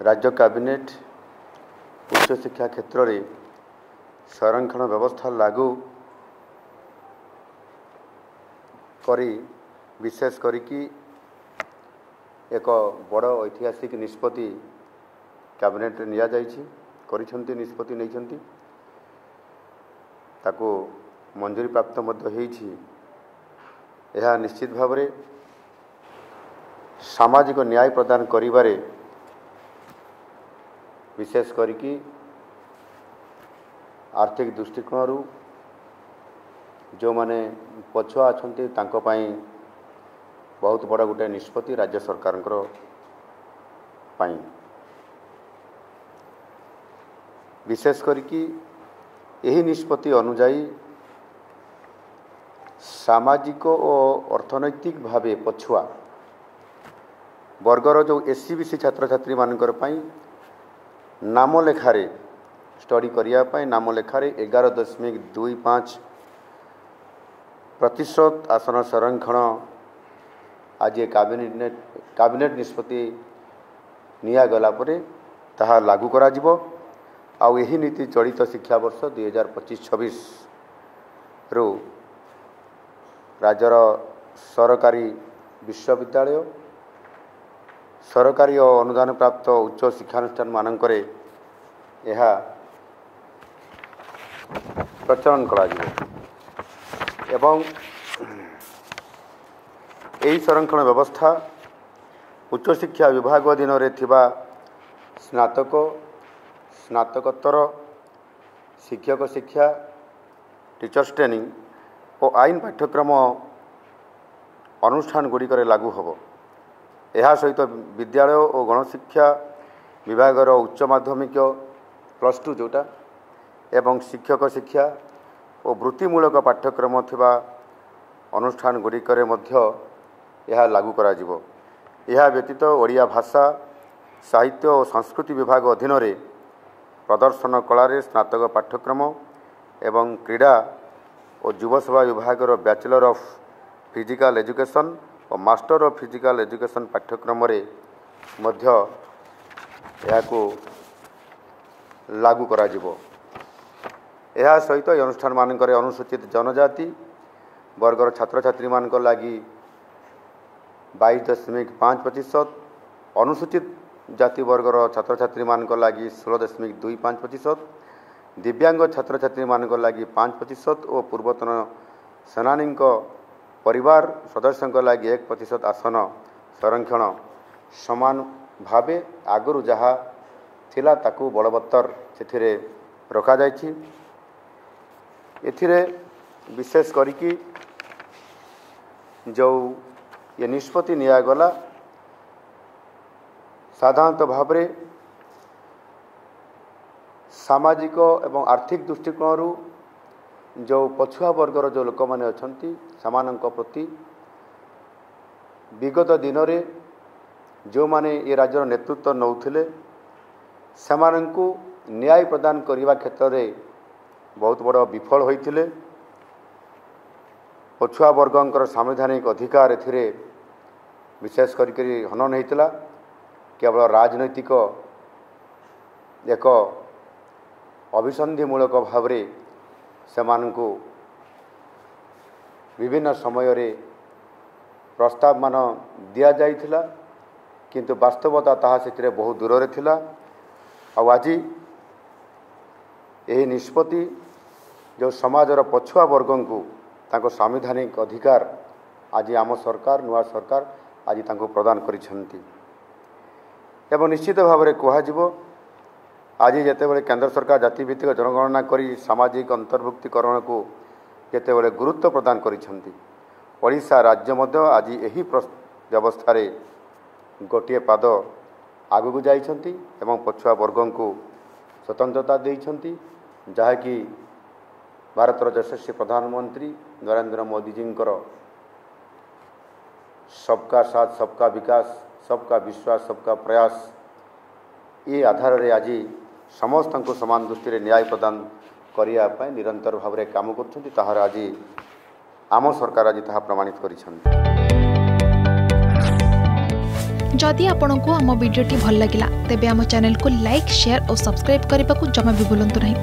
राज्य कैबिनेट उच्च शिक्षा क्षेत्र में संरक्षण व्यवस्था लागू करी विशेष करिकी एक बड़ ऐतिहासिक निष्पत्ति कैबिनेट निया जाइछि करिसेंती निष्पत्ति नैछंती ताको मंजूरी प्राप्त मध्य होइछि। यह निश्चित भाव में सामाजिक न्याय प्रदान करिबारे विशेष करिकी आर्थिक दृष्टिकोण जो माने पछुआ अछंती तांको पई बहुत बड़ा गोटे निष्पत्ति राज्य सरकार विशेष करिकी यही निष्पत्ति अनुजाई सामाजिक और अर्थनैतिक भावे पछुआ वर्गर जो एससीबीसी छात्र छात्री मानकर पई नाम लेखारे स्टडी करिया पई नाम लेखारे 11.25% आसन संरक्षण आज कैबिनेट निष्पत्ति निया गला परे ताहा लागू करा जिवो। आउ यही नीति चलित शिक्षा वर्ष 2025-26 रु राज्यर सरकारी विश्वविद्यालय सरकारी और अनुदान प्राप्त उच्च शिक्षानुष्ठान मानकरे यह प्रचलन करा जिवो एवं यही संरक्षण व्यवस्था उच्च शिक्षा विभाग अधीन रे थिबा स्नातक स्नातकोत्तर शिक्षक शिक्षा टीचर्स ट्रेनिंग और आईन पाठ्यक्रम अनुष्ठान गुड़िक लागू होब। यह सहित विद्यालय और गणशिक्षा विभाग उच्च माध्यमिक +2 जोटा एवं शिक्षक शिक्षा और वृत्तिमूलक पाठ्यक्रम थिबा अनुष्ठान गुड़िक यह लागू करा जिवो। यह व्यतीत ओडिया भाषा साहित्य और संस्कृति विभाग अधीन रे प्रदर्शन कला स्नातक पाठ्यक्रम एवं क्रीड़ा और युवसेवा विभाग बैचलर ऑफ फिजिकल एजुकेशन और मास्टर ऑफ फिजिकल एजुकेशन पाठ्यक्रम मध्य यहाको लागू करा जिवो। यह सहित अनुष्ठान मानकर अनुसूचित जनजाति वर्गर छात्र छात्री मान लगी 22.5%, अनुसूचित जाति वर्गर छात्र छात्री मान लगी 16.25%, दिव्यांग छात्र छात्री मान लगी 5% और पूर्वतन सेनानी परिवार सदस्यों लगी 1% आसन संरक्षण समान भावे आगु जहाँ थिला ताकू बलवत्तर से रखा जाइछि। एथिरे विशेष करिकी जो ये निष्पत्ति निया गला साधारणतः भाव में सामाजिक एवं आर्थिक दृष्टिकोण जो पछुआ वर्गर जो लोक माने अछंती समानक प्रति विगत दिन रे जो माने ये राज्यर नेतृत्व नौथिले सेमानंकु न्याय प्रदान करने क्षेत्र में बहुत बड़ विफल होइथिले। पछुआ वर्गंकर संवैधानिक अधिकार एथिरे विशेष करी हनन होइतिला। केवल राजनैतिक एक अभिसंधिमूलक भाव सेमानंकु विभिन्न समय रे प्रस्ताव मान दिया जाइथिला किंतु वास्तवता ताहा सेतिरे बहुत दूर रे थिला। आज यही निष्पत्ति जो समाजर पछुआ वर्गं को ताको संवैधानिक अधिकार आज आम सरकार नुआ सरकार आज तांको प्रदान करिसेंती एवं निश्चित भाव में कहुब आज जितेबाला केंद्र सरकार जातिभित्तिक जनगणना करी सामाजिक अंतर्भुक्तिकरण को जितेबाला गुरुत्व प्रदान करिसेंती ओडिशा राज्य मध्य आज यही व्यवस्था रे गोटे पाद आगू जाइछंती एवं पछुआ वर्गं को स्वतंत्रता देइछंती जहाँकि भारतर यशस्वी प्रधानमंत्री नरेंद्र मोदी जींकर सबका साथ सबका विकास सबका विश्वास सबका प्रयास ये आधार रे आज समस्त को समान दृष्टि न्याय प्रदान करने निरंतर भाव में काम कर आज आम सरकार आज प्रमाणित कर। जदि आपंक आम भिडी भल लगा तेब आम चैनल को लाइक शेयर और सब्सक्राइब करने को जमा भी भूलु नहीं।